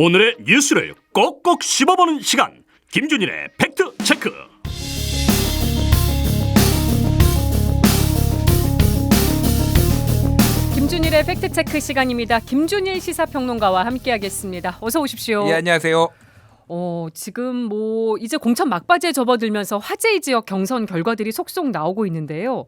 오늘의 뉴스를 꼭꼭 씹어보는 시간, 김준일의 팩트체크. 김준일의 팩트체크 시간입니다. 김준일 시사평론가와 함께하겠습니다. 어서 오십시오. 예, 안녕하세요. 지금 이제 공천 막바지에 접어들면서 화제의 지역 경선 결과들이 속속 나오고 있는데요.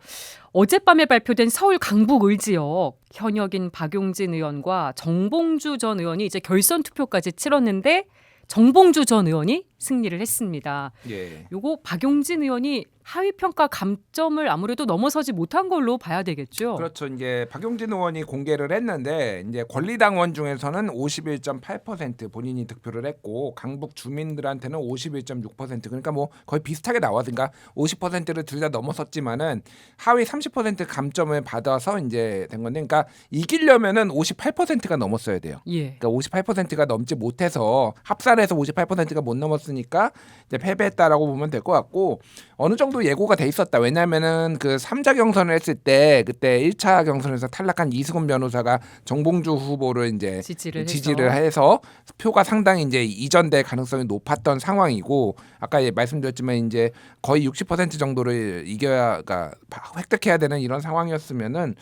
어젯밤에 발표된 서울 강북 을지역 현역인 박용진 의원과 정봉주 전 의원이 이제 결선 투표까지 치렀는데 정봉주 전 의원이 승리를 했습니다. 예. 요거 박용진 의원이 하위 평가 감점을 아무래도 넘어서지 못한 걸로 봐야 되겠죠. 그렇죠. 이제 박용진 의원이 공개를 했는데 이제 권리당원 중에서는 51.8% 본인이 득표를 했고 강북 주민들한테는 51.6%, 그러니까 뭐 거의 비슷하게 나왔으니까 50%를 둘 다 넘어섰지만은 하위 30% 감점을 받아서 이제 된 건데, 그러니까 이기려면은 58%가 넘었어야 돼요. 예. 그러니까 58%가 넘지 못해서 합산해서 58%가 못 넘었으니까 이제 패배했다라고 보면 될 것 같고, 어느 정도 예고가 돼 있었다. 왜냐하면은 그 3자 경선을 했을 때 그때 1차 경선에서 탈락한 이수근 변호사가 정봉주 후보를 이제 지지를 해서 표가 상당히 이제 이전될 가능성이 높았던 상황이고, 아까 말씀드렸지만 이제 거의 60% 정도를 이겨야, 그러니까 획득해야 되는 이런 상황이었으면은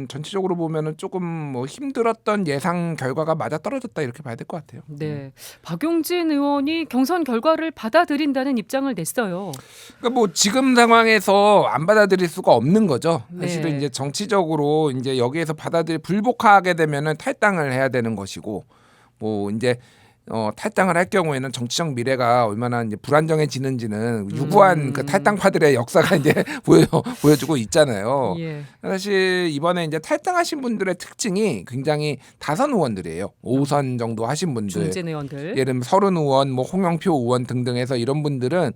전체적으로 보면은 조금 힘들었던 예상 결과가 맞아 떨어졌다, 이렇게 봐야 될 것 같아요. 네, 박용진 의원이 경선 결과를 받아들인다는 입장을 냈어요. 그러니까 지금 상황에서 안 받아들일 수가 없는 거죠. 사실은 네. 이제 정치적으로 이제 여기에서 불복하게 되면은 탈당을 해야 되는 것이고, 이제 탈당을 할 경우에는 정치적 미래가 얼마나 이제 불안정해지는지는 유구한 그 탈당파들의 역사가 이제 보여주고 있잖아요. 예. 사실 이번에 이제 탈당하신 분들의 특징이 굉장히 다선 의원들이에요. 5선 정도 하신 분들, 중진 의원들. 예를 들면 서른 의원, 홍영표 의원 등등 해서 이런 분들은,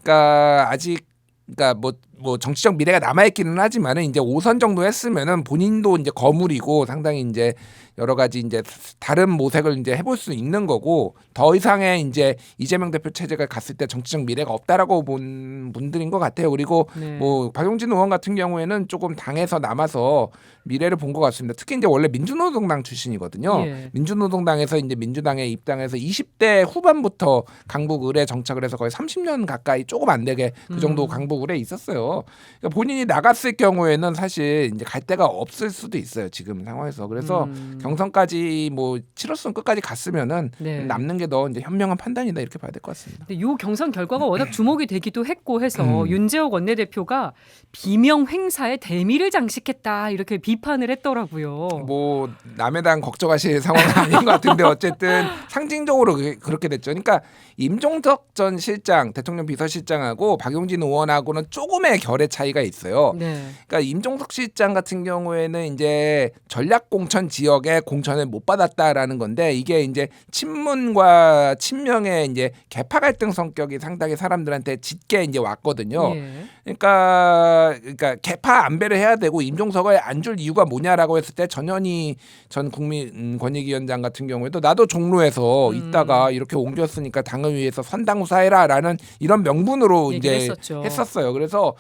그러니까 아직, 그러니까 정치적 미래가 남아있기는 하지만은 이제 5선 정도 했으면은 본인도 이제 거물이고 상당히 이제 여러 가지 이제 다른 모색을 이제 해볼 수 있는 거고, 더 이상의 이제 이재명 대표 체제가 갔을 때 정치적 미래가 없다라고 본 분들인 것 같아요. 그리고 네. 박용진 의원 같은 경우에는 조금 당에서 남아서 미래를 본 것 같습니다. 특히 이제 원래 민주노동당 출신이거든요. 예. 민주노동당에서 이제 민주당에 입당해서 20대 후반부터 강북 을에 정착을 해서 거의 30년 가까이, 조금 안 되게 그 정도 강북 을에 있었어요. 그러니까 본인이 나갔을 경우에는 사실 이제 갈 데가 없을 수도 있어요, 지금 상황에서. 그래서 경선까지 7월선 끝까지 갔으면은 네. 남는 게 더 이제 현명한 판단이다, 이렇게 봐야 될 것 같습니다. 근데 이 경선 결과가 워낙 주목이 되기도 했고 해서 윤재옥 원내대표가 비명 행사에 대미를 장식했다, 이렇게 비판을 했더라고요. 남의 당 걱정하실 상황은 아닌 것 같은데 어쨌든 상징적으로 그렇게 됐죠. 그러니까 임종석 전 실장, 대통령 비서실장하고 박용진 의원하고는 조금의 결의 차이가 있어요. 네. 그러니까 임종석 실장 같은 경우에는 이제 전략 공천 지역에 공천을 못 받았다라는 건데, 이게 이제 친문과 친명의 이제 개파 갈등 성격이 상당히 사람들한테 짙게 이제 왔거든요. 예. 그러니까 개파 안배를 해야 되고, 임종석을 안 줄 이유가 뭐냐라고 했을 때 전현희 전 국민권익위원장 같은 경우에도 나도 종로에서 있다가 이렇게 옮겼으니까 당을 위해서 선당후사해라라는 이런 명분으로 이제 했었어요. 그래서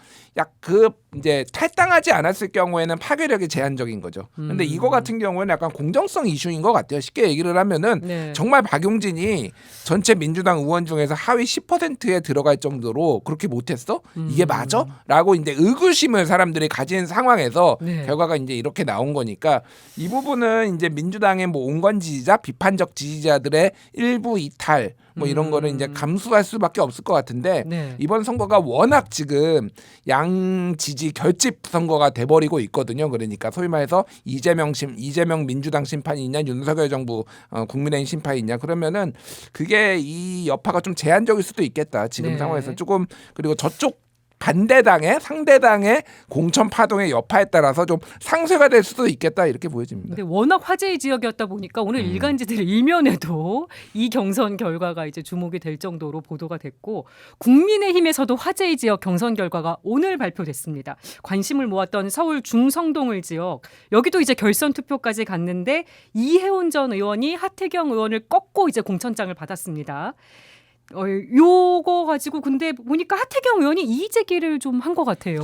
이제 탈당하지 않았을 경우에는 파괴력이 제한적인 거죠. 근데 이거 같은 경우에는 약간 공정성 이슈인 것 같아요. 쉽게 얘기를 하면은 네. 정말 박용진이 전체 민주당 의원 중에서 하위 10%에 들어갈 정도로 그렇게 못했어? 이게 맞아? 라고 이제 의구심을 사람들이 가진 상황에서 네. 결과가 이제 이렇게 나온 거니까, 이 부분은 이제 민주당의 온건 지지자, 비판적 지지자들의 일부 이탈 이런 거는 이제 감수할 수밖에 없을 것 같은데, 네. 이번 선거가 워낙 지금 양 지지 결집 선거가 돼버리고 있거든요. 그러니까 소위 말해서 이재명 민주당 심판이냐, 윤석열 정부 국민의힘 심판이냐, 그러면은 그게 이 여파가 좀 제한적일 수도 있겠다, 지금 네. 상황에서 조금. 그리고 저쪽 상대당의 공천 파동의 여파에 따라서 좀 상쇄가 될 수도 있겠다, 이렇게 보여집니다. 근데 워낙 화제의 지역이었다 보니까 오늘 일간지들 일면에도 이 경선 결과가 이제 주목이 될 정도로 보도가 됐고, 국민의힘에서도 화제의 지역 경선 결과가 오늘 발표됐습니다. 관심을 모았던 서울 중성동을 지역, 여기도 이제 결선 투표까지 갔는데 이혜훈 전 의원이 하태경 의원을 꺾고 이제 공천장을 받았습니다. 요거 가지고 근데 보니까 하태경 의원이 이의 제기를 좀 한 것 같아요.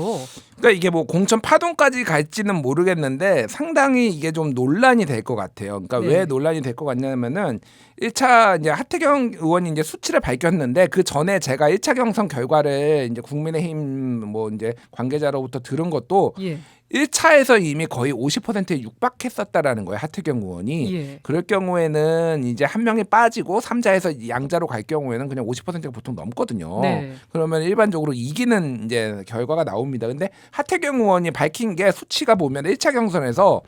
그러니까 이게 뭐 공천 파동까지 갈지는 모르겠는데 상당히 이게 좀 논란이 될 것 같아요. 그러니까 네. 왜 논란이 될 것 같냐면은 1차 이제 하태경 의원이 이제 수치를 밝혔는데 그 전에 제가 1차 경선 결과를 이제 국민의힘 뭐 이제 관계자로부터 들은 것도 예. 1차에서 이미 거의 50%에 육박했었다라는 거예요. 하태경 의원이. 예. 그럴 경우에는 이제 한 명이 빠지고 3자에서 양자로 갈 경우에는 그냥 50%가 보통 넘거든요. 네. 그러면 일반적으로 이기는 이제 결과가 나옵니다. 근데 하태경 의원이 밝힌 게 수치가 보면 1차 경선에서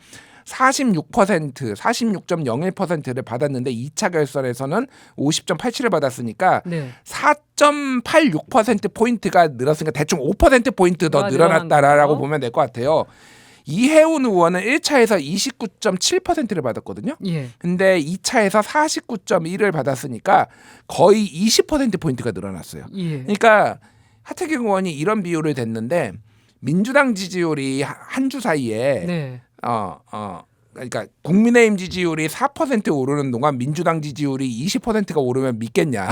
46%, 46.01%를 받았는데 2차 결선에서는 50.87을 받았으니까 네. 4.86%포인트가 늘었으니까 대충 5%포인트 더 늘어났다라고 보면 될 것 같아요. 이해운 의원은 1차에서 29.7%를 받았거든요. 예. 근데 2차에서 49.1을 받았으니까 거의 20%포인트가 늘어났어요. 예. 그러니까 하태경 의원이 이런 비유를 댔는데 민주당 지지율이 한 주 사이에 네. 그러니까 국민의힘 지지율이 4% 오르는 동안 민주당 지지율이 20%가 오르면 믿겠냐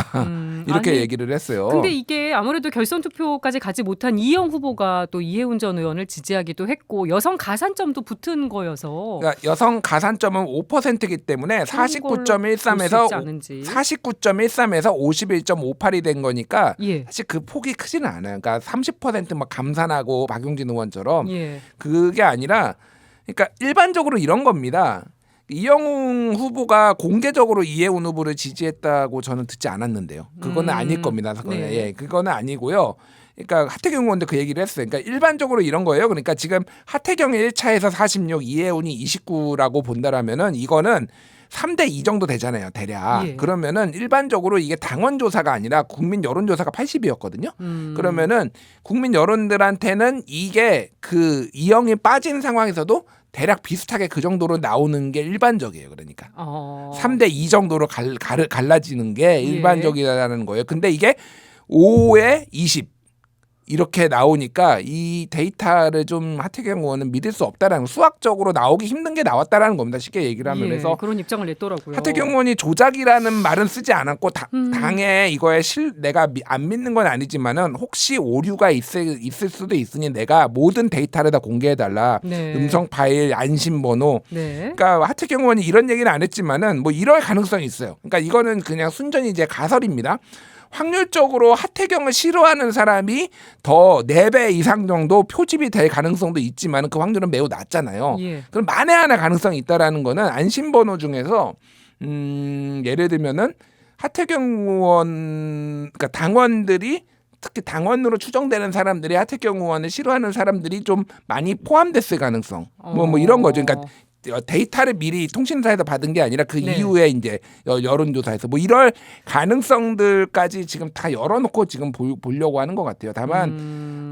이렇게 아니, 얘기를 했어요. 근데 이게 아무래도 결선 투표까지 가지 못한 이영 후보가 또 이해운 전 의원을 지지하기도 했고 여성 가산점도 붙은 거여서 그러니까 여성 가산점은 5%이기 때문에 49.13에서 49.13에서 51.58이 된 거니까 예. 사실 그 폭이 크지는 않아요. 그러니까 30%막 감산하고 박용진 의원처럼 예. 그게 아니라 그러니까 일반적으로 이런 겁니다. 이영웅 후보가 공개적으로 이해운 후보를 지지했다고 저는 듣지 않았는데요. 그거는 아닐 겁니다. 네. 예, 그거는 아니고요. 그러니까 하태경 의원도 그 얘기를 했어요. 그러니까 일반적으로 이런 거예요. 그러니까 지금 하태경이 1차에서 46, 이해운이 29라고 본다라면은 이거는 3대2 정도 되잖아요, 대략. 예. 그러면은 일반적으로 이게 당원 조사가 아니라 국민 여론 조사가 80이었거든요. 그러면은 국민 여론들한테는 이게 그 이영이 빠진 상황에서도 대략 비슷하게 그 정도로 나오는 게 일반적이에요. 그러니까 3대2 정도로 갈라지는 게 일반적이라는 거예요. 근데 이게 5에 20 이렇게 나오니까 이 데이터를 좀 하태경 의원은 믿을 수 없다라는 수학적으로 나오기 힘든 게 나왔다라는 겁니다. 쉽게 얘기를 하면. 그래서 그런 입장을 냈더라고요. 하태경 의원이 조작이라는 말은 쓰지 않았고 당에 이거에 내가 안 믿는 건 아니지만은 혹시 오류가 있을 수도 있으니 내가 모든 데이터를 다 공개해달라. 네. 음성 파일, 안심번호. 네. 그러니까 하태경 의원이 이런 얘기는 안 했지만은 뭐 이럴 가능성이 있어요. 그러니까 이거는 그냥 순전히 이제 가설입니다. 확률적으로 하태경을 싫어하는 사람이 더 4배 이상 정도 표집이 될 가능성도 있지만 그 확률은 매우 낮잖아요. 예. 그럼 만에 하나 가능성이 있다라는 거는 안심번호 중에서 예를 들면은 하태경 의원 그러니까 당원들이 특히 당원으로 추정되는 사람들이 하태경 의원을 싫어하는 사람들이 좀 많이 포함됐을 가능성 뭐 이런 거죠. 그러니까 데이터를 미리 통신사에서 받은 게 아니라 그 네. 이후에 이제 여론조사에서 뭐 이럴 가능성들까지 지금 다 열어놓고 지금 보려고 하는 것 같아요. 다만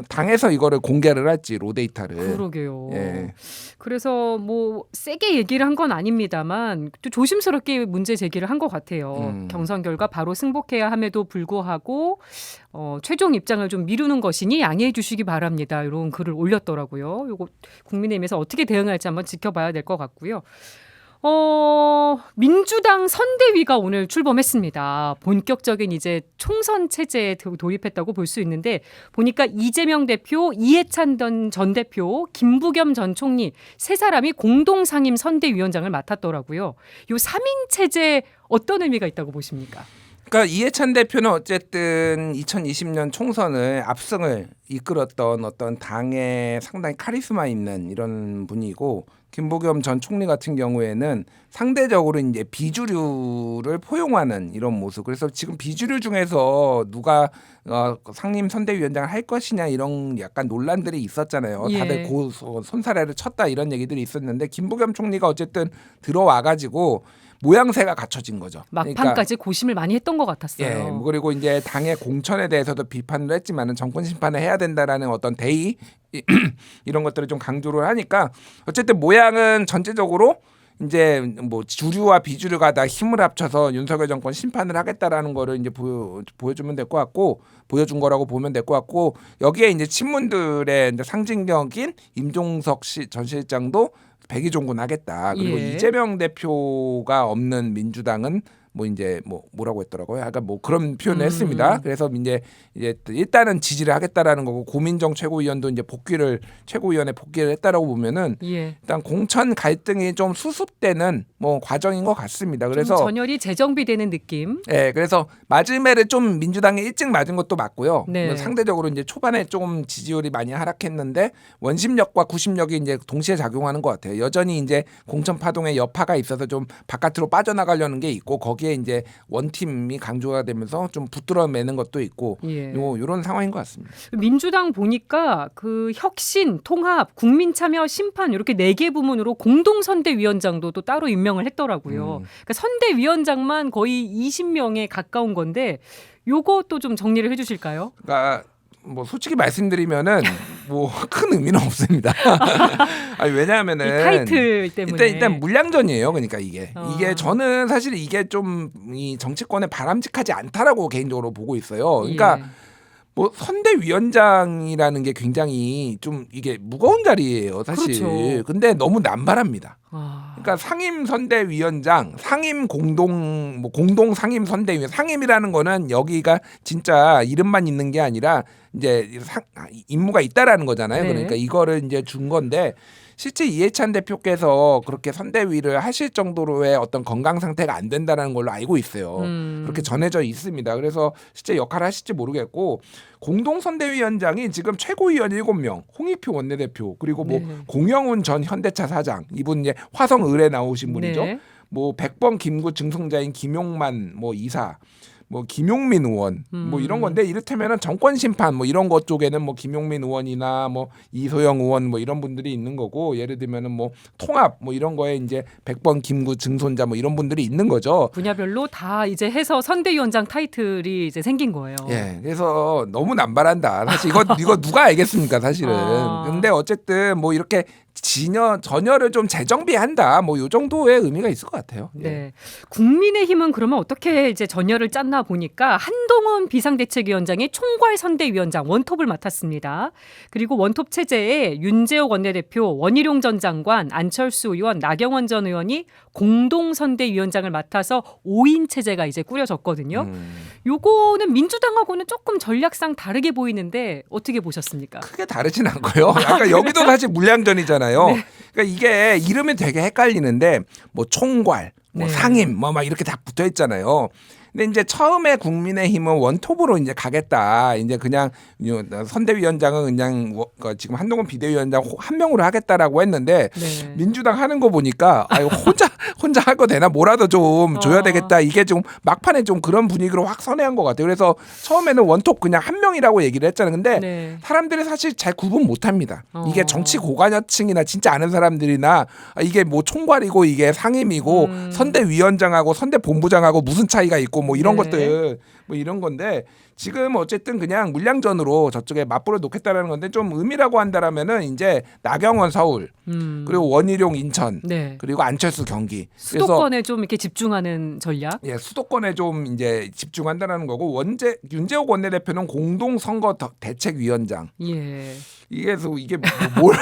당에서 이거를 공개를 할지 로데이터를. 그러게요. 예. 그래서 뭐 세게 얘기를 한 건 아닙니다만 또 조심스럽게 문제 제기를 한 것 같아요. 경선 결과 바로 승복해야 함에도 불구하고 최종 입장을 좀 미루는 것이니 양해해 주시기 바랍니다. 이런 글을 올렸더라고요. 이거 국민의힘에서 어떻게 대응할지 한번 지켜봐야 될 것 같고요. 민주당 선대위가 오늘 출범했습니다. 본격적인 이제 총선 체제에 도입했다고 볼 수 있는데 보니까 이재명 대표, 이해찬 전 대표, 김부겸 전 총리 세 사람이 공동 상임 선대위원장을 맡았더라고요. 요 3인 체제 어떤 의미가 있다고 보십니까? 그러니까 이해찬 대표는 어쨌든 2020년 총선을 압승을 이끌었던 어떤 당의 상당히 카리스마 있는 이런 분이고 김부겸 전 총리 같은 경우에는 상대적으로 이제 비주류를 포용하는 이런 모습. 그래서 지금 비주류 중에서 누가 상임 선대위원장을 할 것이냐 이런 약간 논란들이 있었잖아요. 예. 다들 손사래를 쳤다 이런 얘기들이 있었는데 김부겸 총리가 어쨌든 들어와가지고 모양새가 갖춰진 거죠. 막판까지 고심을 많이 했던 것 같았어요. 예, 그리고 이제 당의 공천에 대해서도 비판을 했지만은 정권 심판을 해야 된다라는 어떤 대의 이런 것들을 좀 강조를 하니까 어쨌든 모양은 전체적으로 이제 뭐 주류와 비주류가 다 힘을 합쳐서 윤석열 정권 심판을 하겠다라는 거를 이제 보여주면 될 것 같고 보여준 거라고 보면 될 것 같고 여기에 이제 친문들의 이제 상징적인 임종석 전 실장도 백의종군 하겠다. 그리고 예. 이재명 대표가 없는 민주당은 뭐 이제 뭐라고 했더라고요. 약간 뭐 그런 표현을 했습니다. 그래서 이제 일단은 지지를 하겠다라는 거고 고민정 최고위원도 이제 최고위원회 복귀를 했다라고 보면은 예. 일단 공천 갈등이 좀 수습되는 뭐 과정인 것 같습니다. 그래서 좀 전열이 재정비되는 느낌. 네, 그래서 맞음에를 좀 민주당이 일찍 맞은 것도 맞고요. 네. 상대적으로 이제 초반에 좀 지지율이 많이 하락했는데 원심력과 구심력이 이제 동시에 작용하는 것 같아요. 여전히 이제 공천 파동에 여파가 있어서 좀 바깥으로 빠져나가려는 게 있고 거기에 이제 원팀이 강조가 되면서 좀 붙들어매는 것도 있고 예. 이런 상황인 것 같습니다. 민주당 보니까 그 혁신, 통합, 국민참여, 심판 이렇게 4개 부문으로 공동선대위원장도 또 따로 임명을 했더라고요. 그러니까 선대위원장만 거의 20명에 가까운 건데 요것도 좀 정리를 해주실까요? 그러니까 뭐 솔직히 말씀드리면은 뭐 큰 의미는 없습니다. 아니, 왜냐하면은 이 타이틀 때문에 일단 물량전이에요. 그러니까 이게 어. 저는 사실 이게 좀 이 정치권에 바람직하지 않다라고 개인적으로 보고 있어요. 그러니까 예. 뭐 선대위원장이라는 게 굉장히 좀 이게 무거운 자리예요, 사실. 그렇죠. 근데 너무 남발합니다. 아. 그러니까 상임 선대위원장, 상임 공동 상임 선대위원, 상임이라는 거는 여기가 진짜 이름만 있는 게 아니라 이제 임무가 있다라는 거잖아요. 네. 그러니까 이거를 이제 준 건데 실제 이해찬 대표께서 그렇게 선대위를 하실 정도로의 어떤 건강 상태가 안 된다는 걸로 알고 있어요. 그렇게 전해져 있습니다. 그래서 실제 역할을 하실지 모르겠고 공동선대위원장이 지금 최고위원 7명, 홍익표 원내대표 그리고 뭐 네. 공영훈 전 현대차 사장 이분 이제 화성을에 나오신 분이죠. 네. 뭐 백번 김구 증송자인 김용만 뭐 이사 뭐 김용민 의원 뭐 이런 건데 이를테면은 정권 심판 뭐 이런 것 쪽에는 뭐 김용민 의원이나 뭐 이소영 의원 뭐 이런 분들이 있는 거고 예를 들면은 뭐 통합 뭐 이런 거에 이제 100번 김구 증손자 뭐 이런 분들이 있는 거죠. 분야별로 다 이제 해서 선대위원장 타이틀이 이제 생긴 거예요. 예, 그래서 너무 남발한다. 사실 이거 누가 알겠습니까, 사실은. 아. 근데 어쨌든 뭐 이렇게 전열을 좀 재정비한다. 뭐 요 정도의 의미가 있을 것 같아요. 예. 네. 국민의힘은 그러면 어떻게 이제 전열을 짰나 보니까 한동훈 비상대책위원장이 총괄선대위원장 원톱을 맡았습니다. 그리고 원톱 체제에 윤재옥 원내대표, 원희룡 전 장관, 안철수 의원, 나경원 전 의원이 공동선대위원장을 맡아서 5인 체제가 이제 꾸려졌거든요. 요거는 민주당하고는 조금 전략상 다르게 보이는데 어떻게 보셨습니까? 크게 다르진 않고요. 아까 여기도 사실 물량전이잖아요. 네. 그러니까 이게 이름이 되게 헷갈리는데 뭐 총괄, 뭐 네. 상임, 뭐 막 이렇게 다 붙어 있잖아요. 근데 이제 처음에 국민의힘은 원톱으로 이제 가겠다. 이제 그냥 선대위원장은 그냥 지금 한동훈 비대위원장 한 명으로 하겠다라고 했는데 네. 민주당 하는 거 보니까 아유 혼자 할 거 되나 뭐라도 좀 줘야 되겠다. 이게 좀 막판에 좀 그런 분위기로 확 선회한 것 같아요. 그래서 처음에는 원톱 그냥 한 명이라고 얘기를 했잖아요. 근데 네. 사람들이 사실 잘 구분 못합니다. 이게 정치 고관여층이나 진짜 아는 사람들이나 이게 뭐 총괄이고 이게 상임이고 선대위원장하고 선대본부장하고 무슨 차이가 있고 뭐 이런 네. 것들 뭐 이런 건데 지금 어쨌든 그냥 물량전으로 저쪽에 맞불어 놓겠다라는 건데 좀 의미라고 한다라면은 이제 나경원 서울 그리고 원희룡 인천 네. 그리고 안철수 경기 수도권에 좀 이렇게 집중하는 전략. 예, 수도권에 좀 이제 집중한다라는 거고 윤재옥 원내대표는 공동선거 대책위원장 예. 이게 뭘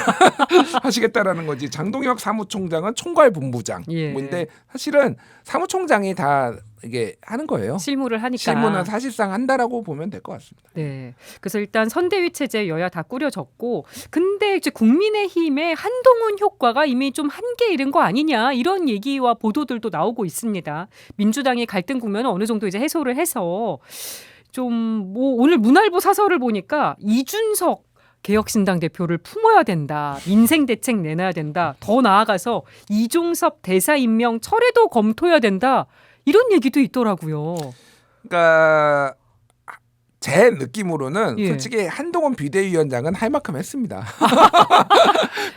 하시겠다라는 거지. 장동혁 사무총장은 총괄본부장. 예. 근데 사실은 사무총장이 다 이게 하는 거예요. 실무를 하니까. 실무는 사실상 한다라고 보면 될 것 같습니다. 네. 그래서 일단 선대위 체제 여야 다 꾸려졌고, 근데 이제 국민의힘의 한동훈 효과가 이미 좀 한계 이른 거 아니냐 이런 얘기와 보도들도 나오고 있습니다. 민주당의 갈등 국면을 어느 정도 이제 해소를 해서 좀 뭐 오늘 문화일보 사설을 보니까 이준석 개혁신당 대표를 품어야 된다. 민생 대책 내놔야 된다. 더 나아가서 이종섭 대사 임명 철회도 검토해야 된다. 이런 얘기도 있더라고요. 그러니까 제 느낌으로는 예. 솔직히 한동훈 비대위원장은 할 만큼 했습니다.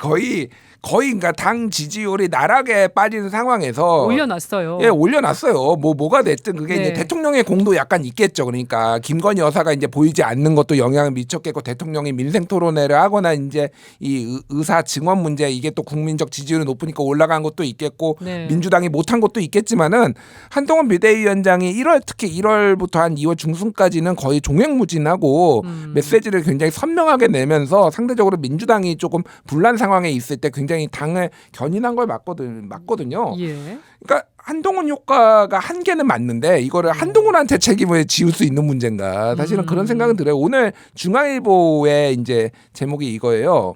거의 그러니까 당 지지율이 나락에 빠지는 상황에서 올려놨어요. 예, 올려놨어요. 뭐가 됐든 그게 네. 이제 대통령의 공도 약간 있겠죠. 그러니까 김건희 여사가 이제 보이지 않는 것도 영향을 미쳤겠고 대통령이 민생 토론회를 하거나 이제 이 의사 증언 문제 이게 또 국민적 지지율이 높으니까 올라간 것도 있겠고 네. 민주당이 못한 것도 있겠지만은 한동훈 비대위원장이 특히 1월부터 한 2월 중순까지는 거의 종횡무진하고 메시지를 굉장히 선명하게 내면서 상대적으로 민주당이 조금 분란 상황에 있을 때 굉장히 당을 견인한 걸 맞거든요. 예. 그러니까 한동훈 효과가 한계는 맞는데 이거를 한동훈한테 책임을 지울 수 있는 문제인가? 사실은 그런 생각은 들어요. 오늘 중앙일보의 이제 제목이 이거예요.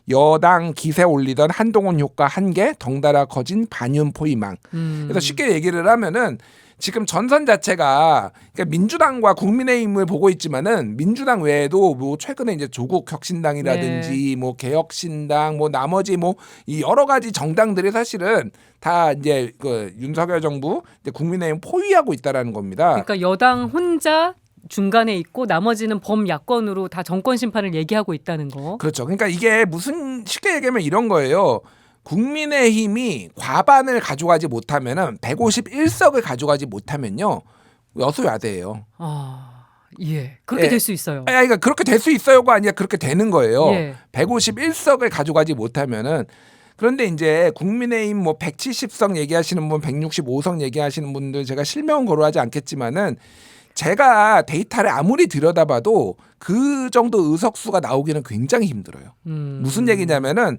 여당 기세 올리던 한동훈 효과 한계, 덩달아 커진 반윤 포위망. 그래서 쉽게 얘기를 하면은 지금 전선 자체가 그러니까 민주당과 국민의힘을 보고 있지만은 민주당 외에도 뭐 최근에 이제 조국 혁신당이라든지 뭐 개혁신당 뭐 나머지 뭐 이 여러 가지 정당들이 사실은 다 이제 그 윤석열 정부 이제 국민의힘 포위하고 있다라는 겁니다. 그러니까 여당 혼자 중간에 있고 나머지는 범야권으로 다 정권 심판을 얘기하고 있다는 거. 그렇죠. 그러니까 이게 무슨 쉽게 얘기하면 이런 거예요. 국민의힘이 과반을 가져가지 못하면은 151석을 가져가지 못하면요 여소야대예요. 아, 예, 그렇게 예. 될 수 있어요. 아니, 그러니까 그렇게 될 수 있어요가 아니라 그렇게 되는 거예요. 예. 151석을 가져가지 못하면은 그런데 이제 국민의힘 뭐 170석 얘기하시는 분, 165석 얘기하시는 분들 제가 실명은 거론하지 않겠지만은 제가 데이터를 아무리 들여다봐도 그 정도 의석수가 나오기는 굉장히 힘들어요. 무슨 얘기냐면은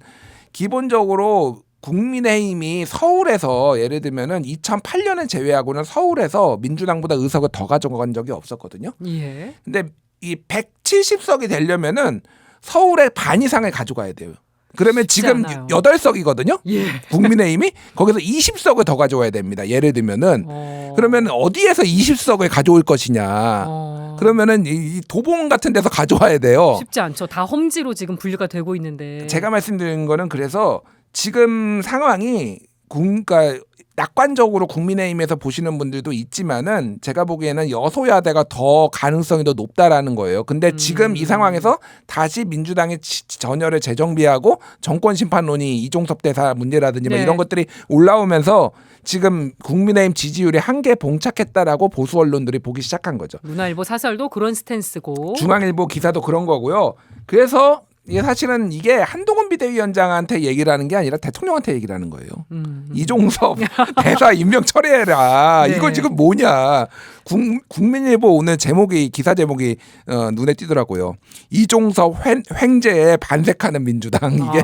기본적으로 국민의힘이 서울에서 예를 들면은 2008년을 제외하고는 서울에서 민주당보다 의석을 더 가져간 적이 없었거든요. 예. 근데 이 170석이 되려면은 서울의 반 이상을 가져가야 돼요. 그러면 지금 않아요. 8석이거든요. 예. 국민의힘이 거기서 20석을 더 가져와야 됩니다. 예를 들면은 그러면 어디에서 20석을 가져올 것이냐. 그러면은 이 도봉 같은 데서 가져와야 돼요. 쉽지 않죠. 다 험지로 지금 분류가 되고 있는데. 제가 말씀드린 거는 그래서 지금 상황이 그러니까 낙관적으로 국민의힘에서 보시는 분들도 있지만은 제가 보기에는 여소야대가 더 가능성이 더 높다라는 거예요. 근데 지금 이 상황에서 다시 민주당의 전열을 재정비하고 정권 심판론이 이종섭 대사 문제라든지 뭐 네. 이런 것들이 올라오면서 지금 국민의힘 지지율이 한계 봉착했다라고 보수 언론들이 보기 시작한 거죠. 문화일보 사설도 그런 스탠스고. 중앙일보 기사도 그런 거고요. 그래서 이게 사실은 이게 한동훈 비대위원장한테 얘기를 하는 게 아니라 대통령한테 얘기를 하는 거예요. 이종섭 대사 임명 처리해라. 네. 이거 지금 뭐냐. 국민일보 오늘 제목이 기사 제목이 눈에 띄더라고요. 이종섭 횡재에 반색하는 민주당 이게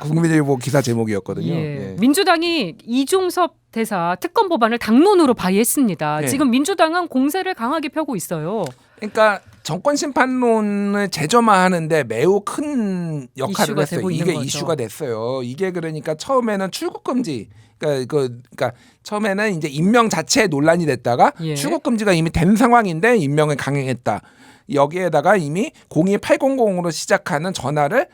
국민일보 기사 제목이었거든요. 예. 예. 민주당이 이종섭 대사 특검 법안을 당론으로 발의했습니다. 네. 지금 민주당은 공세를 강하게 펴고 있어요. 그러니까 정권 심판론을 재점화하는데 매우 큰 역할을 이슈가 했어요. 되고 있는 이게 거죠. 이슈가 됐어요. 이게 그러니까 처음에는 출국 금지, 그러니까 처음에는 이제 임명 자체에 논란이 됐다가 예. 출국 금지가 이미 된 상황인데 임명을 강행했다. 여기에다가 이미 02800으로 시작하는 전화를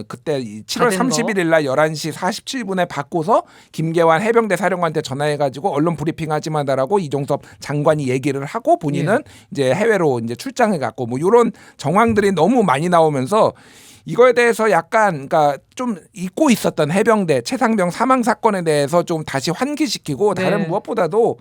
그때 7월 받은 거. 31일 날 11시 47분에 받고서 김계환 해병대 사령관한테 전화해가지고 언론 브리핑 하지 마라고 이종섭 장관이 얘기를 하고 본인은 이제 해외로 이제 출장을 갔고 뭐 이런 정황들이 너무 많이 나오면서 이거에 대해서 약간 그러니까 좀 잊고 있었던 해병대 최상병 사망 사건에 대해서 좀 다시 환기시키고 다른 네. 무엇보다도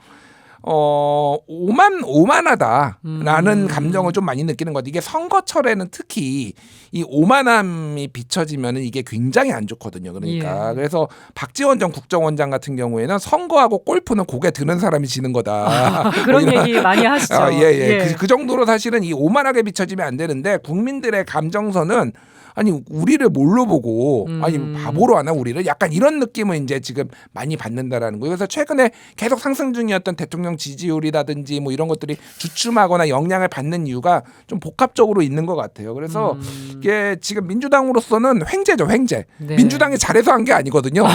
오만하다라는 감정을 좀 많이 느끼는 것 같아요. 이게 선거철에는 특히 이 오만함이 비춰지면은 이게 굉장히 안 좋거든요. 그러니까 예. 그래서 박지원 전 국정원장 같은 경우에는 선거하고 골프는 고개 드는 사람이 지는 거다. 그런 뭐 이런- 얘기 많이 하시죠. 예. 그 정도로 사실은 이 오만하게 비춰지면 안 되는데 국민들의 감정선은 아니 우리를 뭘로 보고 아니 바보로 하나 우리를 약간 이런 느낌을 이제 지금 많이 받는다라는 거예요. 그래서 최근에 계속 상승 중이었던 대통령 지지율이라든지 뭐 이런 것들이 주춤하거나 영향을 받는 이유가 좀 복합적으로 있는 것 같아요. 그래서 이게 지금 민주당으로서는 횡재죠, 횡재. 네. 민주당이 잘해서 한 게 아니거든요.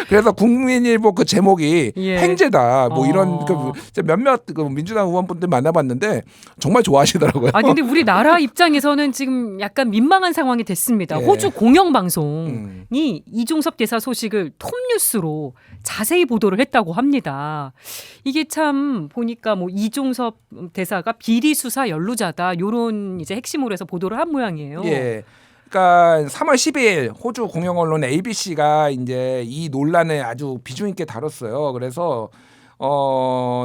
그래서 국민일보 그 제목이 예. 횡재다. 뭐 이런 어. 몇몇 그 민주당 의원분들 만나봤는데 정말 좋아하시더라고요. 아 근데 우리나라 입장에서는 지금 약간 민망한 상황이 됐습니다. 예. 호주 공영방송이 이종섭 대사 소식을 톱뉴스로 자세히 보도를 했다고 합니다. 이게 참 보니까 뭐 이종섭 대사가 비리 수사 연루자다 요런 이제 핵심으로 해서 보도를 한 모양이에요. 예. 그러니까 3월 10일 호주 공영 언론 ABC가 이제 이 논란을 아주 비중 있게 다뤘어요. 그래서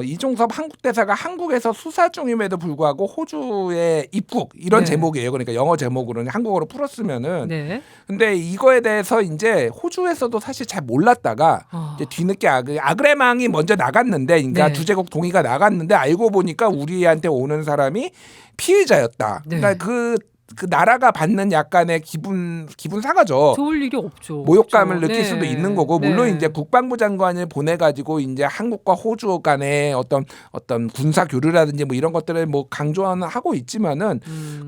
이종섭 한국 대사가 한국에서 수사 중임에도 불구하고 호주에 입국 이런 네. 제목이에요. 그러니까 영어 제목으로는 한국어로 풀었으면은 네. 근데 이거에 대해서 이제 호주에서도 사실 잘 몰랐다가 이제 뒤늦게 아그레망이 먼저 나갔는데 그러니까 네. 주재국 동의가 나갔는데 알고 보니까 우리한테 오는 사람이 피의자였다. 네. 그러니까 그 그 나라가 받는 약간의 기분 상하죠. 좋을 일이 없죠. 모욕감을 그렇죠. 느낄 네. 수도 있는 거고 물론 네. 이제 국방부 장관을 보내가지고 이제 한국과 호주 간의 어떤 군사 교류라든지 뭐 이런 것들을 뭐 강조하는 하고 있지만은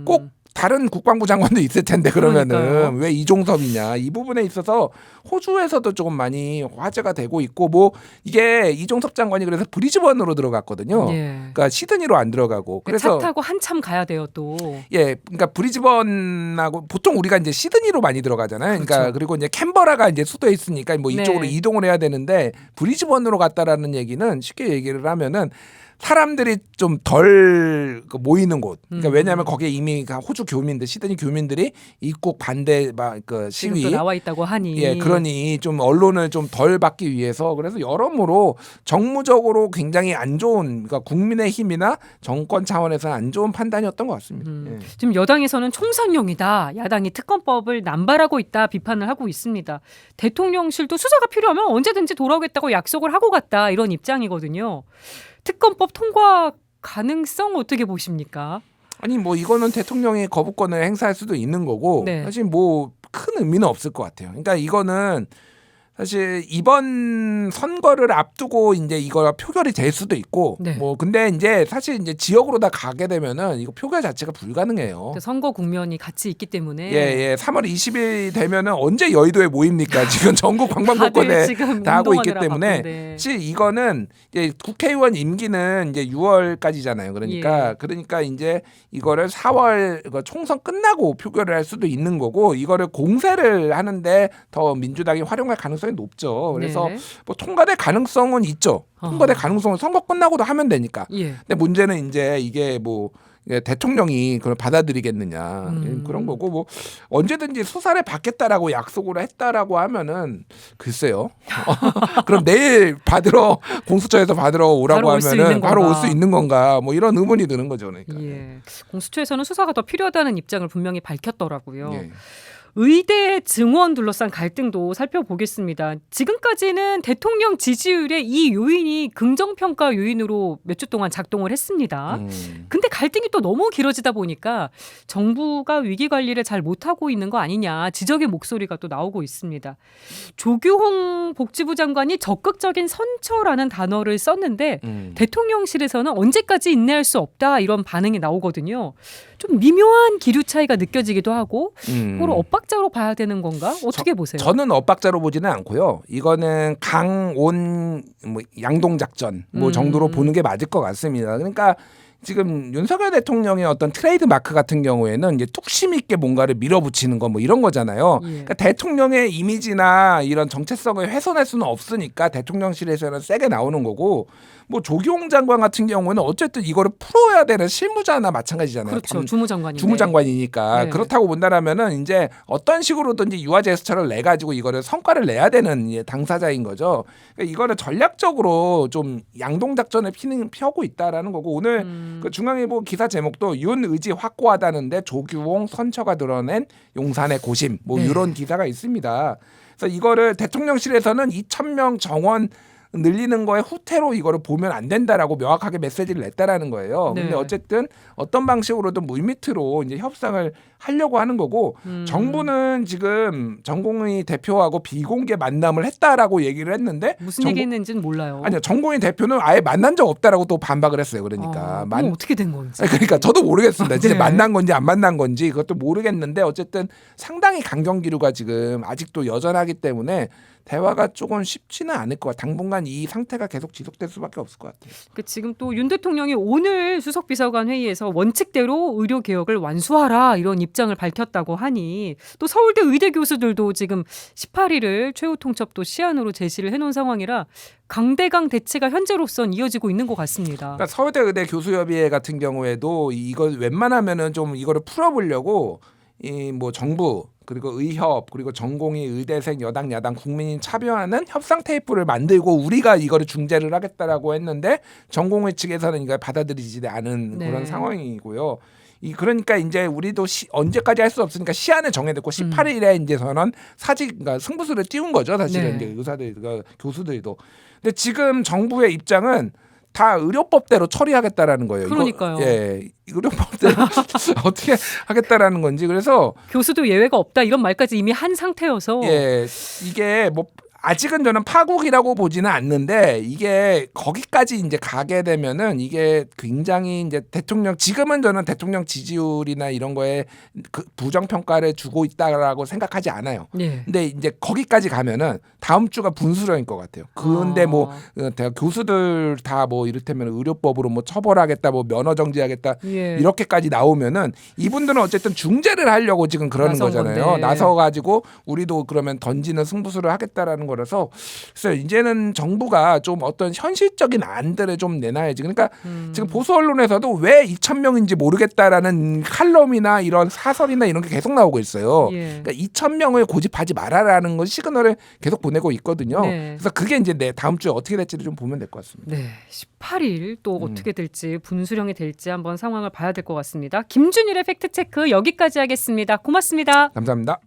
꼭 다른 국방부 장관도 있을 텐데 그러면은 그러니까요. 왜 이종섭이냐 이 부분에 있어서 호주에서도 조금 많이 화제가 되고 있고 뭐 이게 이종섭 장관이 그래서 브리즈번으로 들어갔거든요. 예. 그러니까 시드니로 안 들어가고 그래서 차 타고 한참 가야 돼요 또. 예, 그러니까 브리즈번하고 보통 우리가 이제 시드니로 많이 들어가잖아요. 그러니까 그렇죠. 그리고 이제 캔버라가 이제 수도에 있으니까 뭐 이쪽으로 네. 이동을 해야 되는데 브리즈번으로 갔다라는 얘기는 쉽게 얘기를 하면은 사람들이 좀 덜 모이는 곳. 그러니까 왜냐하면 거기에 이미 호주 교민들, 시드니 교민들이 입국 반대 그 지금 또 시위 나와 있다고 하니. 예, 그러니 좀 언론을 좀 덜 받기 위해서 그래서 여러모로 정무적으로 굉장히 안 좋은 그러니까 국민의힘이나 정권 차원에서 안 좋은 판단이었던 것 같습니다. 예. 지금 여당에서는 총선용이다. 야당이 특검법을 남발하고 있다 비판을 하고 있습니다. 대통령실도 수사가 필요하면 언제든지 돌아오겠다고 약속을 하고 갔다 이런 입장이거든요. 특검법 통과 가능성 어떻게 보십니까? 아니 뭐 이거는 대통령이 거부권을 행사할 수도 있는 거고 네. 사실 뭐 큰 의미는 없을 것 같아요. 그러니까 이거는 사실 이번 선거를 앞두고 이제 이거가 표결이 될 수도 있고 네. 뭐 근데 이제 사실 이제 지역으로 다 가게 되면은 이거 표결 자체가 불가능해요. 선거 국면이 같이 있기 때문에 예. 3월 20일 되면은 언제 여의도에 모입니까? 지금 전국 다들 방방곡곡에 지금 다 하고 있기 운동하느라 때문에 바쁜데. 사실 이거는 이제 국회의원 임기는 이제 6월까지잖아요. 그러니까 이제 이거를 4월 총선 끝나고 표결을 할 수도 있는 거고 이거를 공세를 하는데 더 민주당이 활용할 가능성이 높죠. 그래서 네. 뭐 통과될 가능성은 있죠. 통과될 가능성은 선거 끝나고도 하면 되니까. 예. 근데 문제는 이제 이게 뭐 대통령이 그걸 받아들이겠느냐 그런 거고 뭐 언제든지 수사를 받겠다라고 약속을 했다라고 하면은 글쎄요. 그럼 내일 공수처에서 받으러 오라고 바로 올수 하면은 있는 바로 올 건가? 수 있는 건가 뭐 이런 의문이 드는 거죠. 그러니까. 예. 공수처에서는 수사가 더 필요하다는 입장을 분명히 밝혔더라고요. 예. 의대 증원 둘러싼 갈등도 살펴보겠습니다. 지금까지는 대통령 지지율의 이 요인이 긍정평가 요인으로 몇 주 동안 작동을 했습니다. 근데 갈등이 또 너무 길어지다 보니까 정부가 위기 관리를 잘 못하고 있는 거 아니냐 지적의 목소리가 또 나오고 있습니다. 조규홍 복지부 장관이 적극적인 선처라는 단어를 썼는데 대통령실에서는 언제까지 인내할 수 없다 이런 반응이 나오거든요. 좀 미묘한 기류 차이가 느껴지기도 하고 그걸 엇박자로 봐야 되는 건가? 어떻게 보세요? 저는 엇박자로 보지는 않고요. 이거는 강온 뭐 양동 작전 뭐 정도로 보는 게 맞을 것 같습니다. 그러니까 지금 윤석열 대통령의 어떤 트레이드 마크 같은 경우에는 이제 뚝심 있게 뭔가를 밀어붙이는 거 뭐 이런 거잖아요. 예. 그러니까 대통령의 이미지나 이런 정체성을 훼손할 수는 없으니까 대통령실에서는 세게 나오는 거고 뭐 조규홍 장관 같은 경우는 어쨌든 이거를 풀어야 되는 실무자나 마찬가지잖아요. 그렇죠. 주무장관인데. 주무장관이니까 네. 그렇다고 본다라면은 이제 어떤 식으로든지 유화 제스처를 내 가지고 이거를 성과를 내야 되는 당사자인 거죠. 그러니까 이거를 전략적으로 좀 양동 작전을 펴고 있다라는 거고 오늘 그 중앙일보 기사 제목도 윤 의지 확고하다는데 조규홍 선처가 드러낸 용산의 고심 뭐 네. 이런 기사가 있습니다. 그래서 이거를 대통령실에서는 2,000명 정원 늘리는 거에 후퇴로 이거를 보면 안 된다라고 명확하게 메시지를 냈다라는 거예요. 네. 근데 어쨌든 어떤 방식으로든 물밑으로 이제 협상을 하려고 하는 거고 정부는 지금 전공의 대표하고 비공개 만남을 했다라고 얘기를 했는데 무슨 얘기했는지는 몰라요. 아니요 정공의 대표는 아예 만난 적 없다라고 또 반박을 했어요. 그러니까 그럼 어떻게 된 건지. 그러니까 저도 모르겠습니다. 진짜 네. 만난 건지 안 만난 건지 그것도 모르겠는데 어쨌든 상당히 강경 기류가 지금 아직도 여전하기 때문에 대화가 조금 쉽지는 않을 것 같아요. 당분간 이 상태가 계속 지속될 수밖에 없을 것 같아요. 지금 또 윤 대통령이 오늘 수석비서관 회의에서 원칙대로 의료 개혁을 완수하라 이런 입장을 밝혔다고 하니 또 서울대 의대 교수들도 지금 18일을 최후 통첩도 시한으로 제시를 해놓은 상황이라 강대강 대치가 현재로선 이어지고 있는 것 같습니다. 그러니까 서울대 의대 교수협의회 같은 경우에도 이걸 웬만하면은 좀 이거를 풀어보려고 이 뭐 정부 그리고 의협 그리고 전공의 의대생 여당 야당 국민이 참여하는 협상 테이프를 만들고 우리가 이거를 중재를 하겠다라고 했는데 전공의 측에서는 이걸 받아들이지 않은 네. 그런 상황이고요. 그러니까 이제 우리도 언제까지 할 수 없으니까 시한을 정해놓고 18일에 이제 선언 그러니까 승부수를 띄운 거죠. 사실은 네. 이제 의사들 교수들도. 근데 지금 정부의 입장은 다 의료법대로 처리하겠다라는 거예요. 그러니까요. 의료법대로 어떻게 하겠다라는 건지. 그래서 교수도 예외가 없다 이런 말까지 이미 한 상태여서 이게 뭐 아직은 저는 파국이라고 보지는 않는데 이게 거기까지 이제 가게 되면은 이게 굉장히 이제 지금은 저는 대통령 지지율이나 이런 거에 그 부정 평가를 주고 있다라고 생각하지 않아요. 예. 근데 이제 거기까지 가면은 다음 주가 분수령일 것 같아요. 근데 뭐 대학 교수들 다 뭐 이를테면 의료법으로 뭐 처벌하겠다, 뭐 면허 정지하겠다 예. 이렇게까지 나오면은 이분들은 어쨌든 중재를 하려고 지금 그러는 나선 거잖아요. 건데. 나서 가지고 우리도 그러면 던지는 승부수를 하겠다라는 거라서 그래서 이제는 정부가 좀 어떤 현실적인 안들을 좀 내놔야지. 그러니까 지금 보수 언론에서도 왜 2,000명인지 모르겠다라는 칼럼이나 이런 사설이나 이런 게 계속 나오고 있어요. 예. 그러니까 2,000명을 고집하지 말아라는 건 시그널을 계속 보내고 있거든요. 네. 그래서 그게 이제 다음 주에 어떻게 될지를 좀 보면 될 것 같습니다. 네, 18일 또 어떻게 될지 분수령이 될지 한번 상황을 봐야 될 것 같습니다. 김준일의 팩트체크 여기까지 하겠습니다. 고맙습니다. 감사합니다.